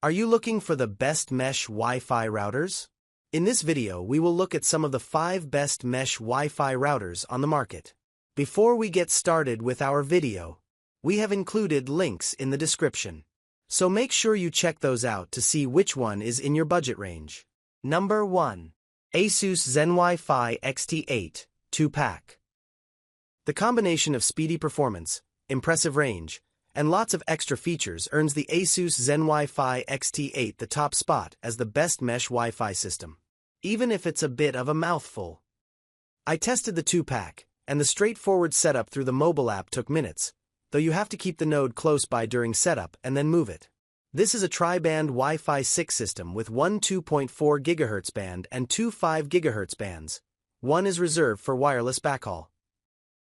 Are you looking for the best mesh Wi-Fi routers? In this video, we will look at some of the 5 best mesh Wi-Fi routers on the market. Before we get started with our video, we have included links in the description. So make sure you check those out to see which one is in your budget range. Number 1. ASUS ZenWi-Fi XT8 2-pack. The combination of speedy performance, impressive range, and lots of extra features earns the ASUS ZenWi-Fi XT8 the top spot as the best mesh Wi-Fi system, even if it's a bit of a mouthful. I tested the 2-pack, and the straightforward setup through the mobile app took minutes, though you have to keep the node close by during setup and then move it. This is a tri-band Wi-Fi 6 system with one 2.4 GHz band and two 5 GHz bands. One is reserved for wireless backhaul.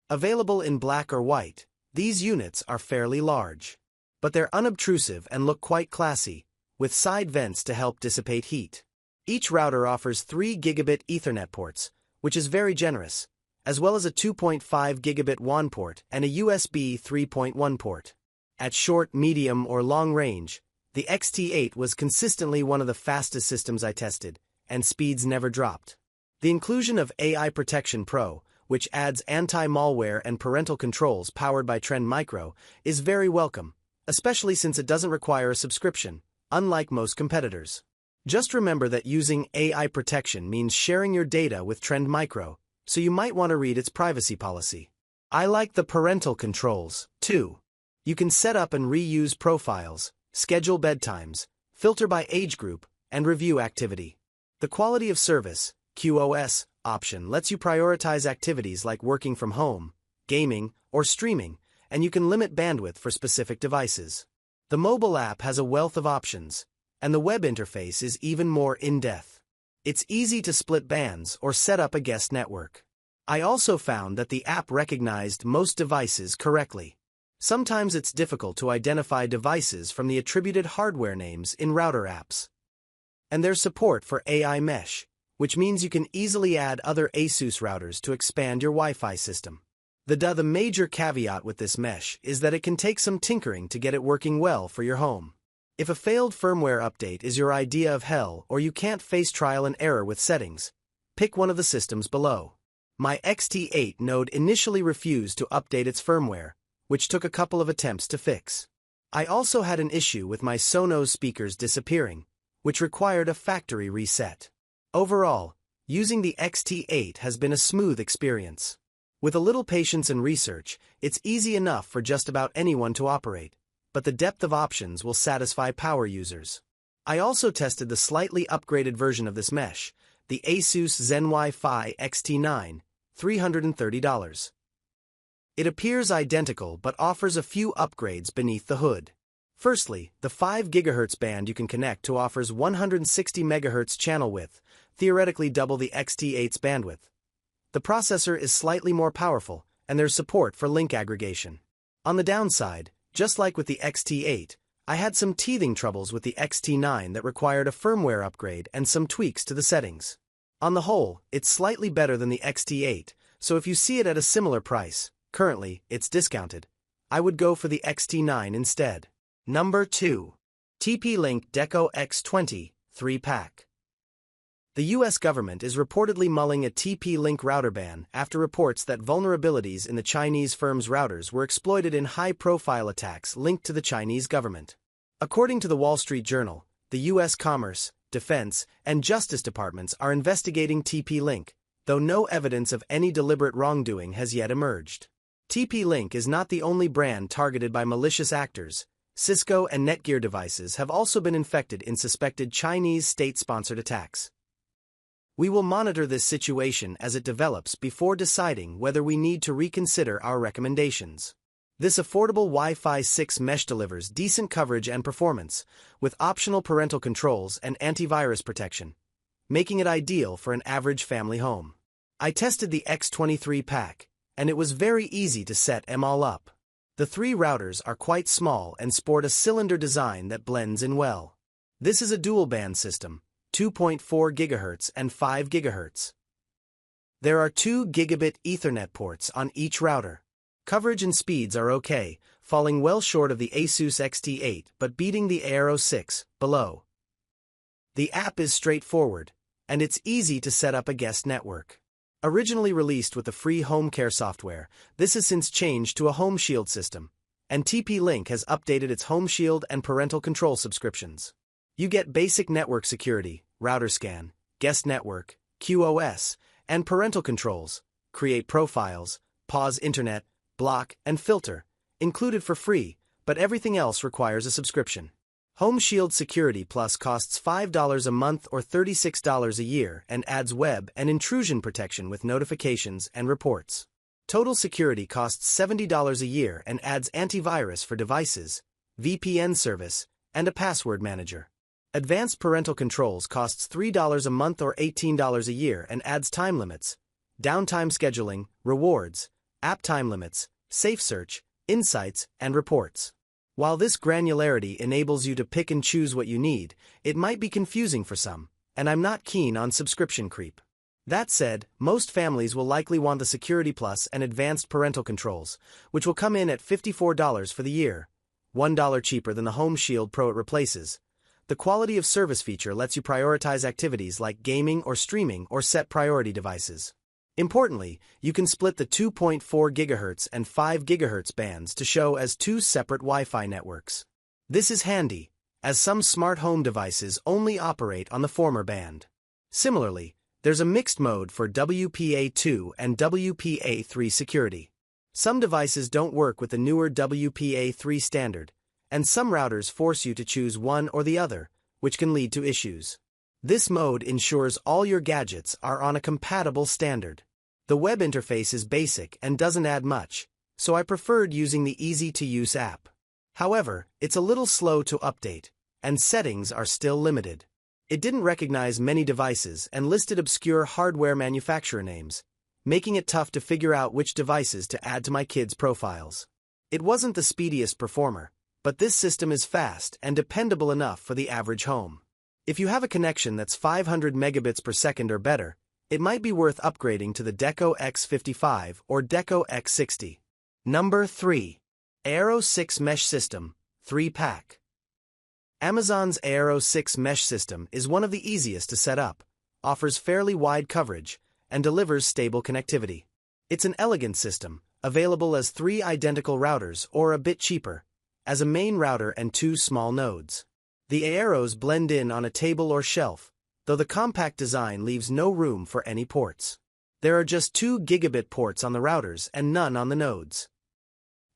Available in black or white, these units are fairly large. But they're unobtrusive and look quite classy, with side vents to help dissipate heat. Each router offers 3 gigabit Ethernet ports, which is very generous, as well as a 2.5 gigabit WAN port and a USB 3.1 port. At short, medium, or long range, the XT8 was consistently one of the fastest systems I tested, and speeds never dropped. The inclusion of AI Protection Pro, which adds anti-malware and parental controls powered by Trend Micro, is very welcome, especially since it doesn't require a subscription, unlike most competitors. Just remember that using AI protection means sharing your data with Trend Micro, so you might want to read its privacy policy. I like the parental controls, too. You can set up and reuse profiles, schedule bedtimes, filter by age group, and review activity. The quality of service, QoS, option lets you prioritize activities like working from home, gaming, or streaming, and you can limit bandwidth for specific devices. The mobile app has a wealth of options, and the web interface is even more in-depth. It's easy to split bands or set up a guest network. I also found that the app recognized most devices correctly. Sometimes it's difficult to identify devices from the attributed hardware names in router apps. And there's support for AI Mesh, which means you can easily add other ASUS routers to expand your Wi-Fi system. The major caveat with this mesh is that it can take some tinkering to get it working well for your home. If a failed firmware update is your idea of hell or you can't face trial and error with settings, pick one of the systems below. My XT8 node initially refused to update its firmware, which took a couple of attempts to fix. I also had an issue with my Sonos speakers disappearing, which required a factory reset. Overall, using the XT8 has been a smooth experience. With a little patience and research, it's easy enough for just about anyone to operate, but the depth of options will satisfy power users. I also tested the slightly upgraded version of this mesh, the ASUS ZenWi-Fi XT9, $330. It appears identical but offers a few upgrades beneath the hood. Firstly, the 5 GHz band you can connect to offers 160 MHz channel width, theoretically double the XT8's bandwidth. The processor is slightly more powerful, and there's support for link aggregation. On the downside, just like with the XT8, I had some teething troubles with the XT9 that required a firmware upgrade and some tweaks to the settings. On the whole, it's slightly better than the XT8, so if you see it at a similar price, currently, it's discounted, I would go for the XT9 instead. Number 2. TP-Link Deco X20 3-pack. The US government is reportedly mulling a TP-Link router ban after reports that vulnerabilities in the Chinese firm's routers were exploited in high-profile attacks linked to the Chinese government. According to the Wall Street Journal, the US Commerce, Defense, and Justice Departments are investigating TP-Link, though no evidence of any deliberate wrongdoing has yet emerged. TP-Link is not the only brand targeted by malicious actors. Cisco and Netgear devices have also been infected in suspected Chinese state-sponsored attacks. We will monitor this situation as it develops before deciding whether we need to reconsider our recommendations. This affordable Wi-Fi 6 mesh delivers decent coverage and performance, with optional parental controls and antivirus protection, making it ideal for an average family home. I tested the X23 pack, and it was very easy to set them all up. The 3 routers are quite small and sport a cylinder design that blends in well. This is a dual-band system, 2.4 GHz and 5 GHz. There are 2 gigabit Ethernet ports on each router. Coverage and speeds are okay, falling well short of the Asus XT8 but beating the Aero 6 below. The app is straightforward, and it's easy to set up a guest network. Originally released with the free home care software, this has since changed to a Home Shield system, and TP-Link has updated its Home Shield and parental control subscriptions. You get basic network security, router scan, guest network, QoS, and parental controls, create profiles, pause internet, block, and filter, included for free, but everything else requires a subscription. Home Shield Security Plus costs $5 a month or $36 a year and adds web and intrusion protection with notifications and reports. Total Security costs $70 a year and adds antivirus for devices, VPN service, and a password manager. Advanced Parental Controls costs $3 a month or $18 a year and adds time limits, downtime scheduling, rewards, app time limits, safe search, insights, and reports. While this granularity enables you to pick and choose what you need, it might be confusing for some, and I'm not keen on subscription creep. That said, most families will likely want the Security Plus and Advanced Parental Controls, which will come in at $54 for the year, $1 cheaper than the Home Shield Pro it replaces. The quality of service feature lets you prioritize activities like gaming or streaming or set priority devices. Importantly, you can split the 2.4 GHz and 5 GHz bands to show as two separate Wi-Fi networks. This is handy, as some smart home devices only operate on the former band. Similarly, there's a mixed mode for WPA2 and WPA3 security. Some devices don't work with the newer WPA3 standard, and some routers force you to choose one or the other, which can lead to issues. This mode ensures all your gadgets are on a compatible standard. The web interface is basic and doesn't add much, so I preferred using the easy-to-use app. However, it's a little slow to update, and settings are still limited. It didn't recognize many devices and listed obscure hardware manufacturer names, making it tough to figure out which devices to add to my kids' profiles. It wasn't the speediest performer, but this system is fast and dependable enough for the average home. If you have a connection that's 500 megabits per second or better, it might be worth upgrading to the Deco X55 or Deco X60. Number 3. Aero 6 Mesh System, 3-pack. Amazon's Aero 6 Mesh System is one of the easiest to set up, offers fairly wide coverage, and delivers stable connectivity. It's an elegant system, available as 3 identical routers or a bit cheaper, as a main router and 2 small nodes. The Aeros blend in on a table or shelf, though the compact design leaves no room for any ports. There are just 2 gigabit ports on the routers and none on the nodes.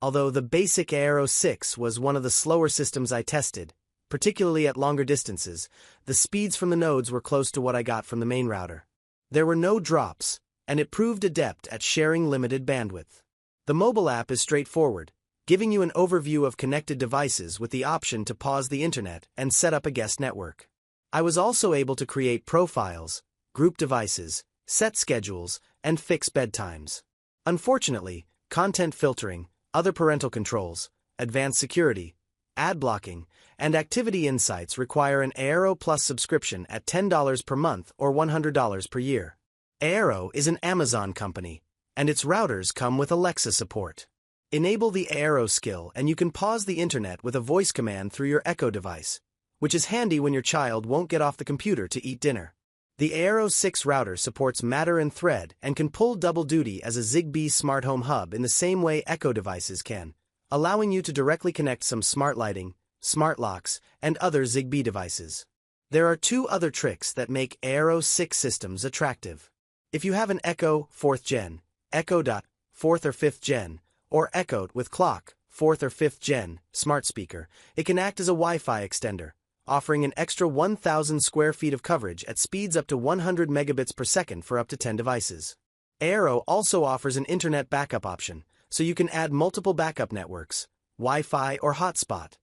Although the basic Aero 6 was one of the slower systems I tested, particularly at longer distances, the speeds from the nodes were close to what I got from the main router. There were no drops, and it proved adept at sharing limited bandwidth. The mobile app is straightforward, giving you an overview of connected devices with the option to pause the internet and set up a guest network. I was also able to create profiles, group devices, set schedules, and fix bedtimes. Unfortunately, content filtering, other parental controls, advanced security, ad blocking, and activity insights require an Aero Plus subscription at $10 per month or $100 per year. Aero is an Amazon company, and its routers come with Alexa support. Enable the Aero skill and you can pause the internet with a voice command through your Echo device, which is handy when your child won't get off the computer to eat dinner. The Aero 6 router supports Matter and Thread and can pull double duty as a Zigbee smart home hub in the same way Echo devices can, allowing you to directly connect some smart lighting, smart locks, and other Zigbee devices. There are 2 other tricks that make Aero 6 systems attractive. If you have an Echo 4th Gen, Echo Dot 4th or 5th Gen, or Echo with Clock 4th or 5th Gen smart speaker, it can act as a Wi-Fi extender, offering an extra 1,000 square feet of coverage at speeds up to 100 megabits per second for up to 10 devices. Aero also offers an internet backup option, so you can add multiple backup networks, Wi-Fi or hotspot,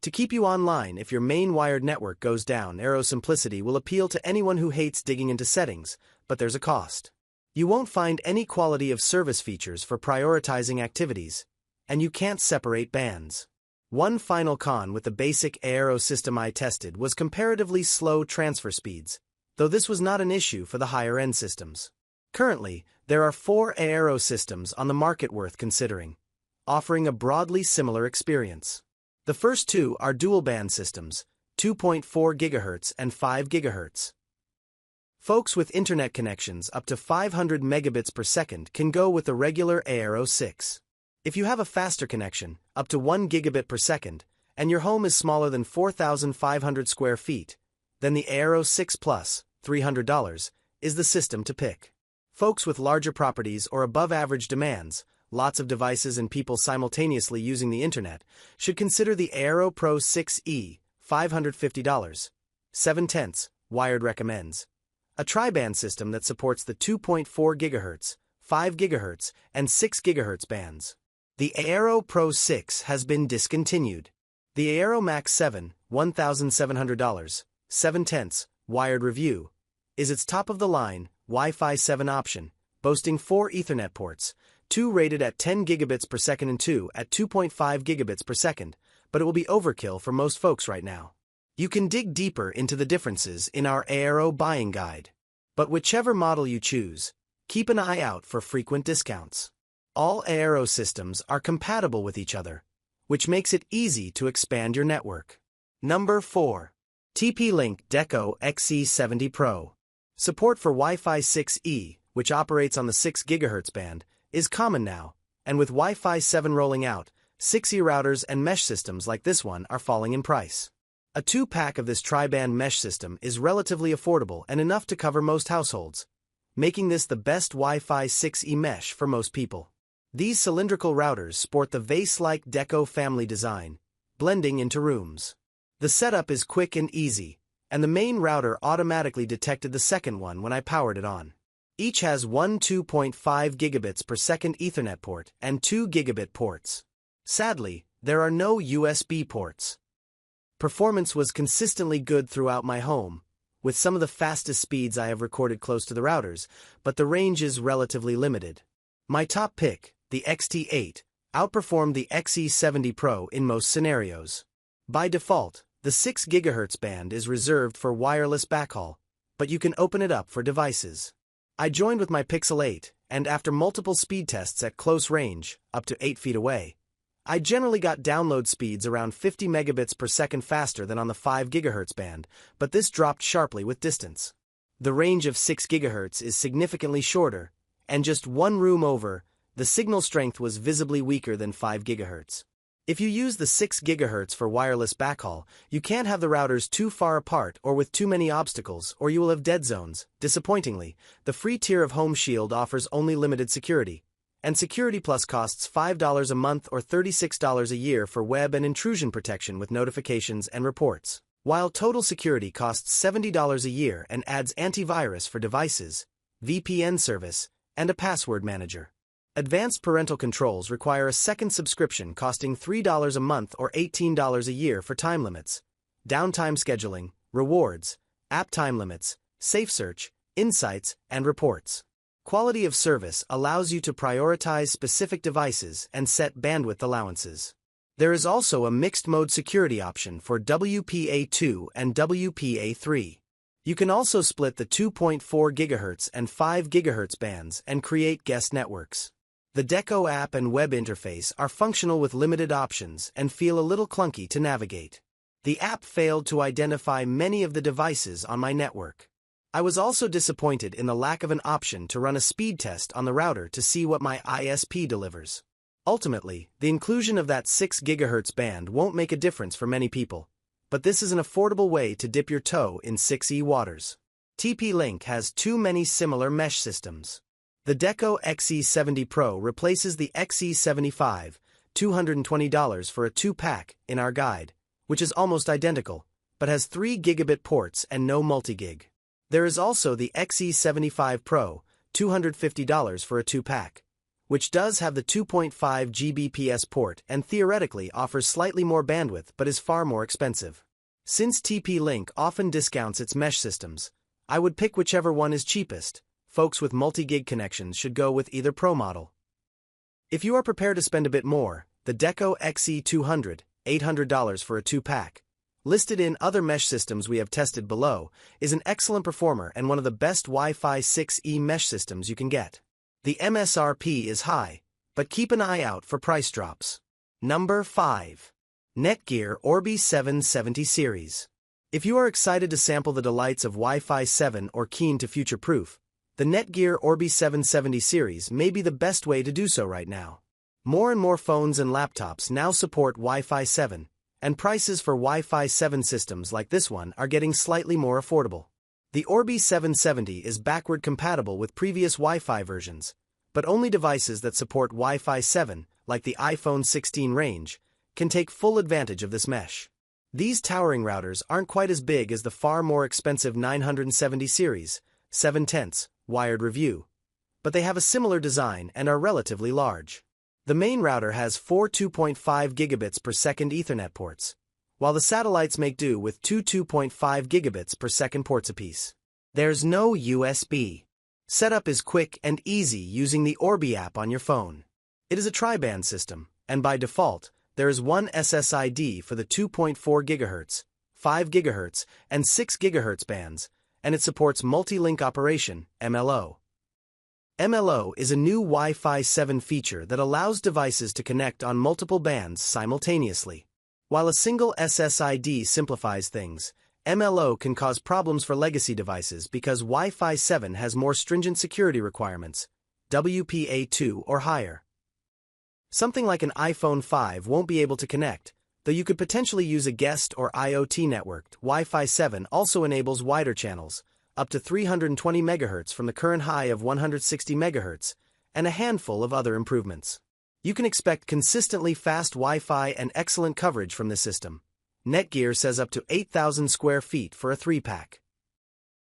to keep you online if your main wired network goes down. Aero simplicity will appeal to anyone who hates digging into settings, but there's a cost. You won't find any quality of service features for prioritizing activities, and you can't separate bands. One final con with the basic Aero system I tested was comparatively slow transfer speeds, though this was not an issue for the higher-end systems. Currently, there are 4 Aero systems on the market worth considering, offering a broadly similar experience. The first two are dual-band systems, 2.4 GHz and 5 GHz. Folks with internet connections up to 500 megabits per second can go with the regular Aero 6. If you have a faster connection, up to 1 gigabit per second, and your home is smaller than 4,500 square feet, then the Aero 6 Plus, $300, is the system to pick. Folks with larger properties or above-average demands, lots of devices and people simultaneously using the internet, should consider the Aero Pro 6e, $550, 7/10, Wired recommends. A tri-band system that supports the 2.4 GHz, 5 GHz, and 6 GHz bands. The Aero Pro 6 has been discontinued. The Aero Max 7, $1,700, 7/10, Wired review, is its top-of-the-line, Wi-Fi 7 option, boasting 4 Ethernet ports, 2 rated at 10 gigabits per second and 2 at 2.5 gigabits per second, but it will be overkill for most folks right now. You can dig deeper into the differences in our Aero buying guide. But whichever model you choose, keep an eye out for frequent discounts. All Aero systems are compatible with each other, which makes it easy to expand your network. Number 4. TP-Link Deco XE70 Pro. Support for Wi-Fi 6E, which operates on the 6 GHz band, is common now, and with Wi-Fi 7 rolling out, 6E routers and mesh systems like this one are falling in price. A 2-pack of this tri-band mesh system is relatively affordable and enough to cover most households, making this the best Wi-Fi 6E mesh for most people. These cylindrical routers sport the vase-like Deco family design, blending into rooms. The setup is quick and easy, and the main router automatically detected the second one when I powered it on. Each has one 2.5 gigabits per second Ethernet port and 2 gigabit ports. Sadly, there are no USB ports. Performance was consistently good throughout my home, with some of the fastest speeds I have recorded close to the routers, but the range is relatively limited. My top pick, the XT8, outperformed the XE70 Pro in most scenarios. By default, the 6 GHz band is reserved for wireless backhaul, but you can open it up for devices. I joined with my Pixel 8, and after multiple speed tests at close range, up to 8 feet away, I generally got download speeds around 50 megabits per second faster than on the 5 GHz band, but this dropped sharply with distance. The range of 6 GHz is significantly shorter, and just one room over, the signal strength was visibly weaker than 5 GHz. If you use the 6 GHz for wireless backhaul, you can't have the routers too far apart or with too many obstacles, or you will have dead zones. Disappointingly, the free tier of Home Shield offers only limited security, and Security Plus costs $5 a month or $36 a year for web and intrusion protection with notifications and reports, while Total Security costs $70 a year and adds antivirus for devices, VPN service, and a password manager. Advanced parental controls require a second subscription costing $3 a month or $18 a year for time limits, downtime scheduling, rewards, app time limits, safe search, insights, and reports. Quality of service allows you to prioritize specific devices and set bandwidth allowances. There is also a mixed-mode security option for WPA2 and WPA3. You can also split the 2.4 GHz and 5 GHz bands and create guest networks. The Deco app and web interface are functional with limited options and feel a little clunky to navigate. The app failed to identify many of the devices on my network. I was also disappointed in the lack of an option to run a speed test on the router to see what my ISP delivers. Ultimately, the inclusion of that 6 GHz band won't make a difference for many people, but this is an affordable way to dip your toe in 6E waters. TP-Link has too many similar mesh systems. The Deco XE70 Pro replaces the XE75, $220 for a 2-pack in our guide, which is almost identical, but has 3 gigabit ports and no multi-gig. There is also the XE75 Pro, $250 for a 2-pack, which does have the 2.5 Gbps port and theoretically offers slightly more bandwidth but is far more expensive. Since TP-Link often discounts its mesh systems, I would pick whichever one is cheapest. Folks with multi-gig connections should go with either Pro model. If you are prepared to spend a bit more, the Deco XE200, $800 for a 2-pack, listed in other mesh systems we have tested below, is an excellent performer and one of the best Wi-Fi 6E mesh systems you can get. The MSRP is high, but keep an eye out for price drops. Number 5. Netgear Orbi 770 Series. If you are excited to sample the delights of Wi-Fi 7 or keen to future-proof, the Netgear Orbi 770 series may be the best way to do so right now. More and more phones and laptops now support Wi-Fi 7, and prices for Wi-Fi 7 systems like this one are getting slightly more affordable. The Orbi 770 is backward compatible with previous Wi-Fi versions, but only devices that support Wi-Fi 7, like the iPhone 16 range, can take full advantage of this mesh. These towering routers aren't quite as big as the far more expensive 970 series, 7/10 wired review, but they have a similar design and are relatively large. The main router has 4 2.5 gigabits per second Ethernet ports, while the satellites make do with 2 2.5 gigabits per second ports apiece. There's no USB. Setup is quick and easy using the Orbi app on your phone. It is a tri-band system, and by default, there is one SSID for the 2.4 GHz, 5 GHz, and 6 GHz bands, and it supports multi-link operation, MLO. MLO is a new Wi-Fi 7 feature that allows devices to connect on multiple bands simultaneously. While a single SSID simplifies things, MLO can cause problems for legacy devices because Wi-Fi 7 has more stringent security requirements, WPA2 or higher. Something like an iPhone 5 won't be able to connect, though you could potentially use a guest or IoT networked. Wi-Fi 7 also enables wider channels, up to 320 MHz from the current high of 160 MHz, and a handful of other improvements. You can expect consistently fast Wi-Fi and excellent coverage from this system. Netgear says up to 8,000 square feet for a 3-pack.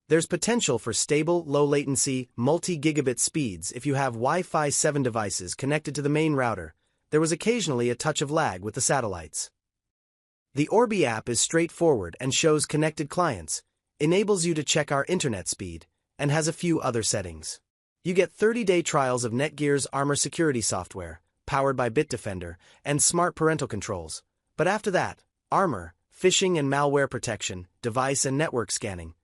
There's potential for stable, low-latency, multi-gigabit speeds if you have Wi-Fi 7 devices connected to the main router. There was occasionally a touch of lag with the satellites. The Orbi app is straightforward and shows connected clients, enables you to check our internet speed, and has a few other settings. You get 30-day trials of Netgear's Armor security software, powered by Bitdefender, and smart parental controls. But after that, Armor, phishing and malware protection, device and network scanning,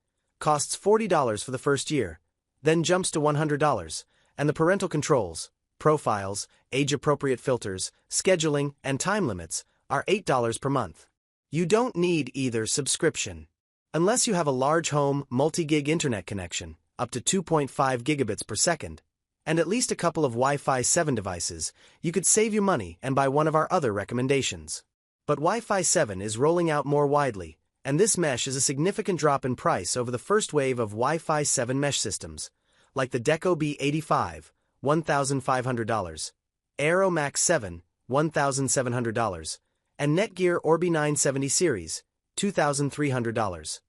costs $40 for the first year, then jumps to $100, and the parental controls, profiles, age-appropriate filters, scheduling, and time limits are $8 per month. You don't need either subscription. Unless you have a large home, multi-gig internet connection, up to 2.5 gigabits per second, and at least a couple of Wi-Fi 7 devices, you could save you money and buy one of our other recommendations. But Wi-Fi 7 is rolling out more widely, and this mesh is a significant drop in price over the first wave of Wi-Fi 7 mesh systems, like the Deco B85, $1,500, Aero Max 7, $1,700, and Netgear Orbi 970 series, $2,300.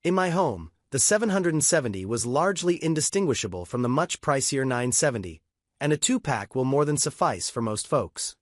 In my home, the 770 was largely indistinguishable from the much pricier 970, and a 2-pack will more than suffice for most folks.